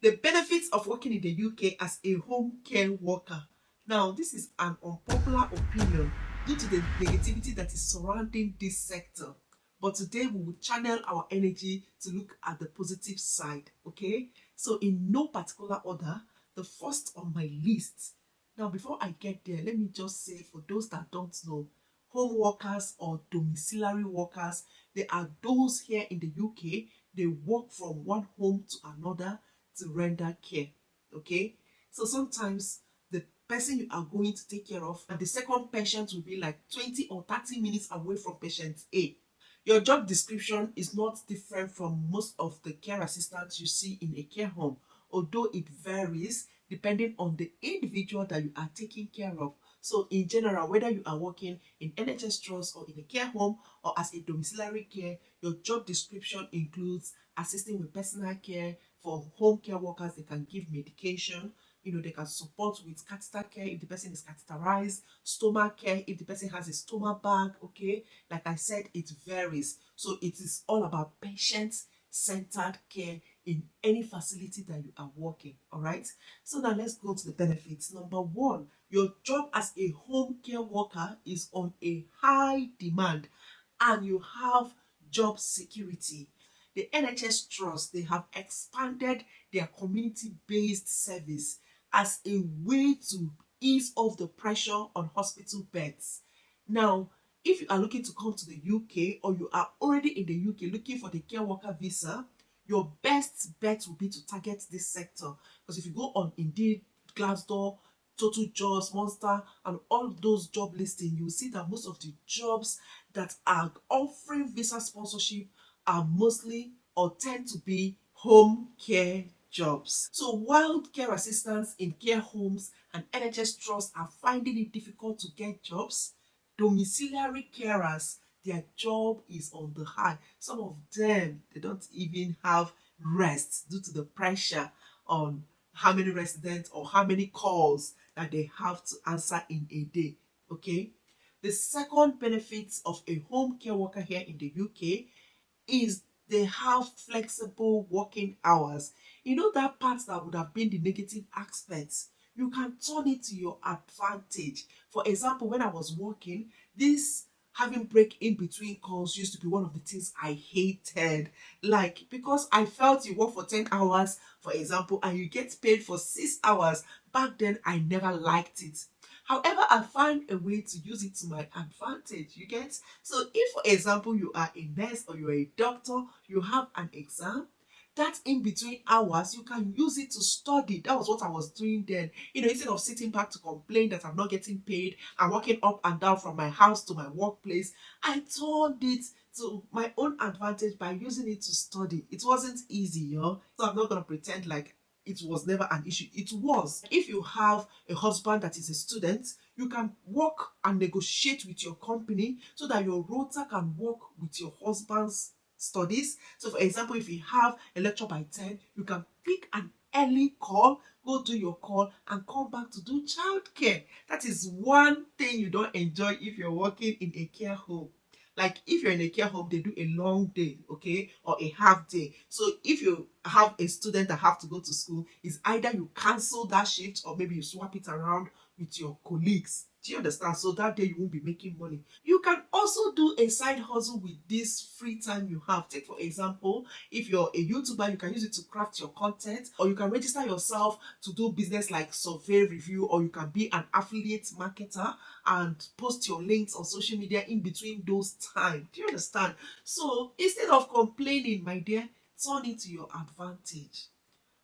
The benefits of working in the UK as a home care worker. Now, this is an unpopular opinion due to the negativity that is surrounding this sector. But today we will channel our energy to look at the positive side, okay? So in no particular order, the first on my list. Now, before I get there, let me just say, for those that don't know, home workers or domiciliary workers, they are those here in the UK, they work from one home to another to render care, okay? So sometimes the person you are going to take care of and the second patient will be like 20 or 30 minutes away from patient A. Your job description is not different from most of the care assistants you see in a care home, although it varies depending on the individual that you are taking care of. So in general, whether you are working in NHS trust or in a care home or as a domiciliary care, your job description includes assisting with personal care. For home care workers, they can give medication, they can support with catheter care if the person is catheterized, stomach care if the person has a stomach bag, okay? Like I said, it varies. So it is all about patient-centered care in any facility that you are working, all right? So now let's go to the benefits. Number one, your job as a home care worker is on a high demand and you have job security. The NHS Trust, they have expanded their community-based service as a way to ease off the pressure on hospital beds. Now, if you are looking to come to the UK or you are already in the UK looking for the care worker visa, your best bet will be to target this sector. Because if you go on Indeed, Glassdoor, Total Jobs, Monster, and all those job listings, you will see that most of the jobs that are offering visa sponsorship are mostly or tend to be home care jobs. So while care assistants in care homes and NHS trusts are finding it difficult to get jobs, domiciliary carers, their job is on the high. Some of them, they don't even have rest due to the pressure on how many residents or how many calls that they have to answer in a day, okay? The second benefit of a home care worker here in the UK is they have flexible working hours. That part that would have been the negative aspects, you can turn it to your advantage. For example, when I was working, this having break in between calls used to be one of the things I hated. Like, because I felt you work for 10 hours, for example, and you get paid for 6 hours. Back then, I never liked it. However, I find a way to use it to my advantage. You get? So if, for example, you are a nurse or you're a doctor, you have an exam, that in between hours, you can use it to study. That was what I was doing then. Instead of sitting back to complain that I'm not getting paid and walking up and down from my house to my workplace, I turned it to my own advantage by using it to study. It wasn't easy, So I'm not going to pretend like it was never an issue. It was. If you have a husband that is a student, you can work and negotiate with your company so that your rota can work with your husband's studies. So for example, if you have a lecture by 10, you can pick an early call, go do your call and come back to do childcare. That is one thing you don't enjoy if you're working in a care home. Like if you're in a care home, they do a long day, okay, or a half day. So if you have a student that have to go to school, it's either you cancel that shift or maybe you swap it around with your colleagues. Do you understand? So that day you won't be making money. You can also do a side hustle with this free time you have. Take for example, if you're a YouTuber, you can use it to craft your content, or you can register yourself to do business like survey review, or you can be an affiliate marketer and post your links on social media in between those times. Do you understand? So instead of complaining, my dear, turn it to your advantage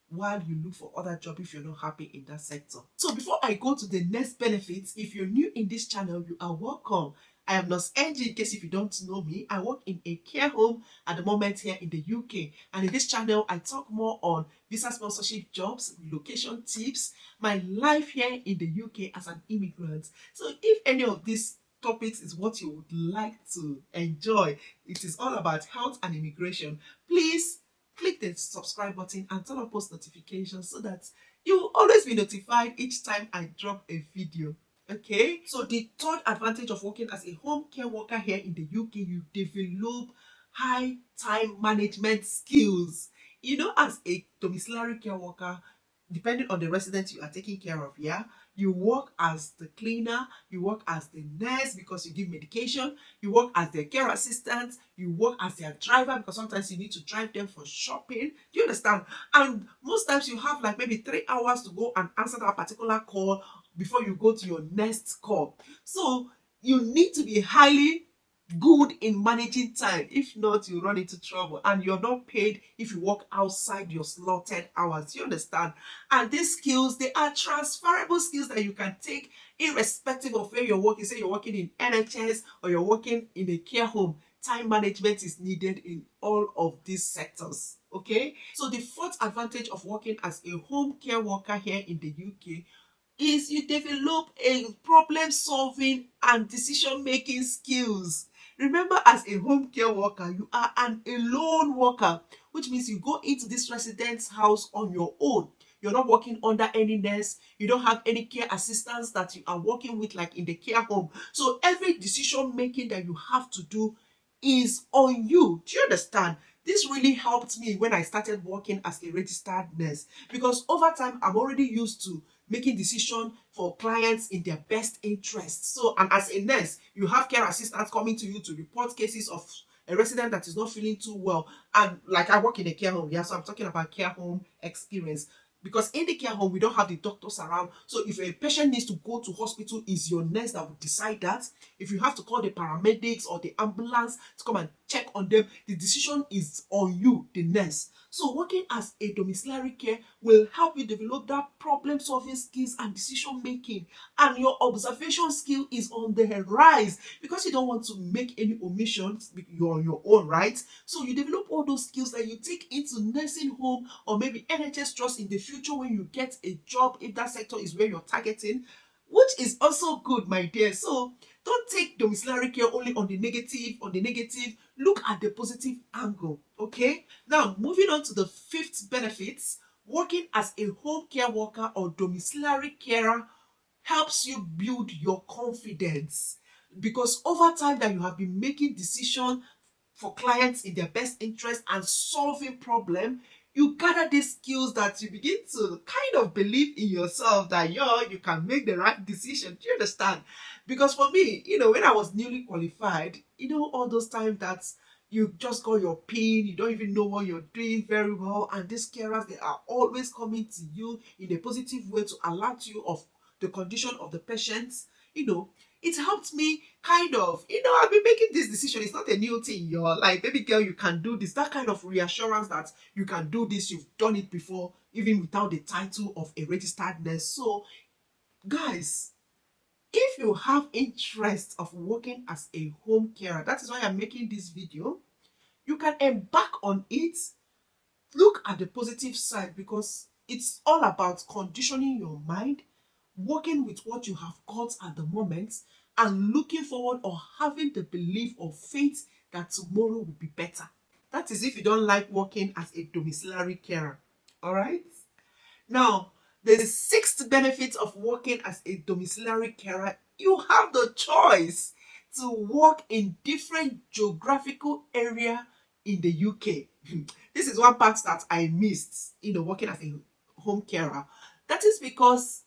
while you look for other job if you're not happy in that sector. So before I go to the next benefits, if you're new in this channel, you are welcome. I am Nurse Angie. In case if you don't know me, I work in a care home at the moment here in the UK. And in this channel, I talk more on visa sponsorship jobs, relocation tips, my life here in the UK as an immigrant. So if any of these topics is what you would like to enjoy, it is all about health and immigration, please click the subscribe button and turn on post notifications so that you will always be notified each time I drop a video. Okay, so the third advantage of working as a home care worker here in the UK, you develop high time management skills. as a domiciliary care worker, depending on the resident you are taking care of, yeah, you work as the cleaner, you work as the nurse because you give medication, you work as their care assistant, you work as their driver because sometimes you need to drive them for shopping. Do you understand? And most times you have like maybe 3 hours to go and answer that particular call before you go to your next call. So you need to be highly good in managing time. If not, you run into trouble, and you're not paid if you work outside your slotted hours. You understand? And these skills, they are transferable skills that you can take irrespective of where you're working. Say you're working in NHS or you're working in a care home. Time management is needed in all of these sectors. Okay, so the fourth advantage of working as a home care worker here in the UK is you develop a problem solving and decision making skills. Remember, as a home care worker, you are an alone worker, which means you go into this resident's house on your own. You're not working under any nurse. You don't have any care assistants that you are working with like in the care home. So every decision making that you have to do is on you. Do you understand? This really helped me when I started working as a registered nurse, because over time I'm already used to making decisions for clients in their best interest. So, and as a nurse, you have care assistants coming to you to report cases of a resident that is not feeling too well. And like I work in a care home, yeah, so I'm talking about care home experience. Because in the care home, we don't have the doctors around. So if a patient needs to go to hospital, it's your nurse that will decide that. If you have to call the paramedics or the ambulance to come and check on them, the decision is on you, the nurse. So working as a domiciliary care will help you develop that problem solving skills and decision making. And your observation skill is on the rise because you don't want to make any omissions. You're on your own, right? So you develop all those skills that you take into nursing home or maybe NHS trust in the future when you get a job, if that sector is where you're targeting, which is also good, my dear. So don't take domiciliary care only on the negative. Look at the positive angle, okay? Now, moving on to the fifth benefits, working as a home care worker or domiciliary carer helps you build your confidence, because over time that you have been making decisions for clients in their best interest and solving problem, you gather these skills that you begin to kind of believe in yourself that you can make the right decision. Do you understand? Because for me, when I was newly qualified, all those times that you just got your PIN, you don't even know what you're doing very well, and these carers, they are always coming to you in a positive way to alert you of the condition of the patients. It helped me kind of, I've been making this decision. It's not a new thing. You're like, baby girl, you can do this. That kind of reassurance that you can do this, you've done it before, even without the title of a registered nurse. So, guys, if you have interest of working as a home carer, that is why I'm making this video, you can embark on it. Look at the positive side, because it's all about conditioning your mind, working with what you have got at the moment, and looking forward or having the belief or faith that tomorrow will be better. That is if you don't like working as a domiciliary carer. All right? Now, the sixth benefit of working as a domiciliary carer, you have the choice to work in different geographical area in the UK. This is one part that I missed, working as a home carer. That is because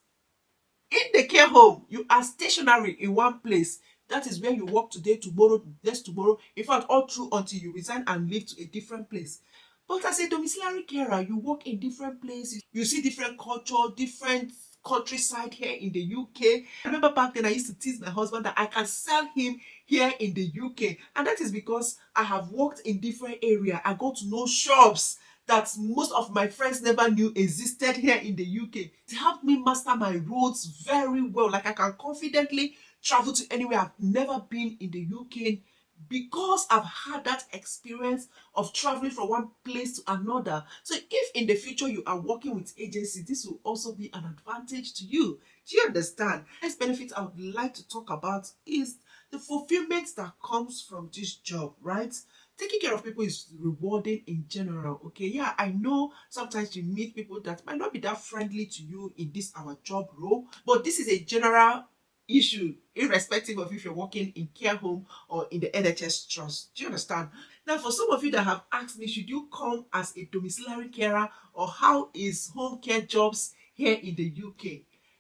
in the care home, you are stationary in one place. That is where you work today, tomorrow, next tomorrow. In fact, all through until you resign and leave to a different place. But as a domiciliary carer, you work in different places. You see different culture, different countryside here in the UK. I remember back then I used to tease my husband that I can sell him here in the UK. And that is because I have worked in different areas. I got to know shops that most of my friends never knew existed here in the UK. It helped me master my roads very well. Like I can confidently travel to anywhere. I've never been in the UK because I've had that experience of traveling from one place to another. So if in the future you are working with agencies, this will also be an advantage to you. Do you understand? Next benefit I would like to talk about is the fulfillment that comes from this job, right? Taking care of people is rewarding in general, okay? Yeah, I know sometimes you meet people that might not be that friendly to you in this our job role, but this is a general issue irrespective of if you're working in care home or in the NHS trust. Do you understand? Now, for some of you that have asked me, should you come as a domiciliary carer, or how is home care jobs here in the UK?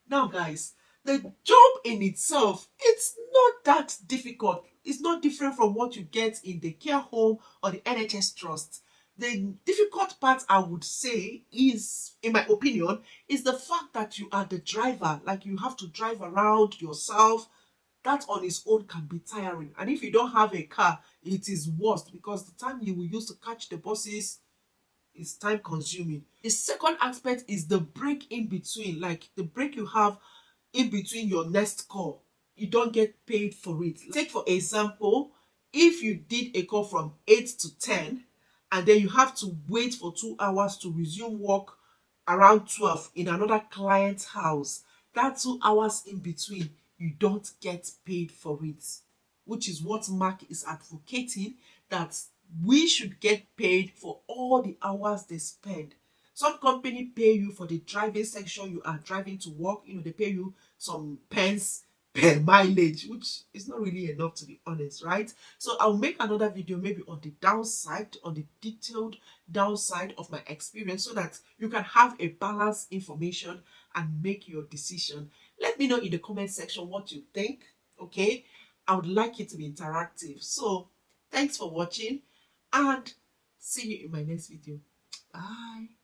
Now, guys, the job in itself, it's not that difficult. It's not different from what you get in the care home or the NHS trust. The difficult part, I would say, is, in my opinion, is the fact that you are the driver. Like, you have to drive around yourself. That on its own can be tiring. And if you don't have a car, it is worse, because the time you will use to catch the buses is time consuming. The second aspect is the break in between, like the break you have in between your next call. You don't get paid for it. Take for example, if you did a call from 8 to 10 and then you have to wait for 2 hours to resume work around 12 in another client's house, that 2 hours in between, you don't get paid for it, which is what Mark is advocating, that we should get paid for all the hours they spend. Some company pay you for the driving section you are driving to work. They pay you some pence per mileage, which is not really enough, to be honest, right? So I'll make another video maybe on the downside, on the detailed downside of my experience, so that you can have a balanced information and make your decision. Let me know in the comment section what you think, okay? I would like it to be interactive. So thanks for watching, and see you in my next video. Bye.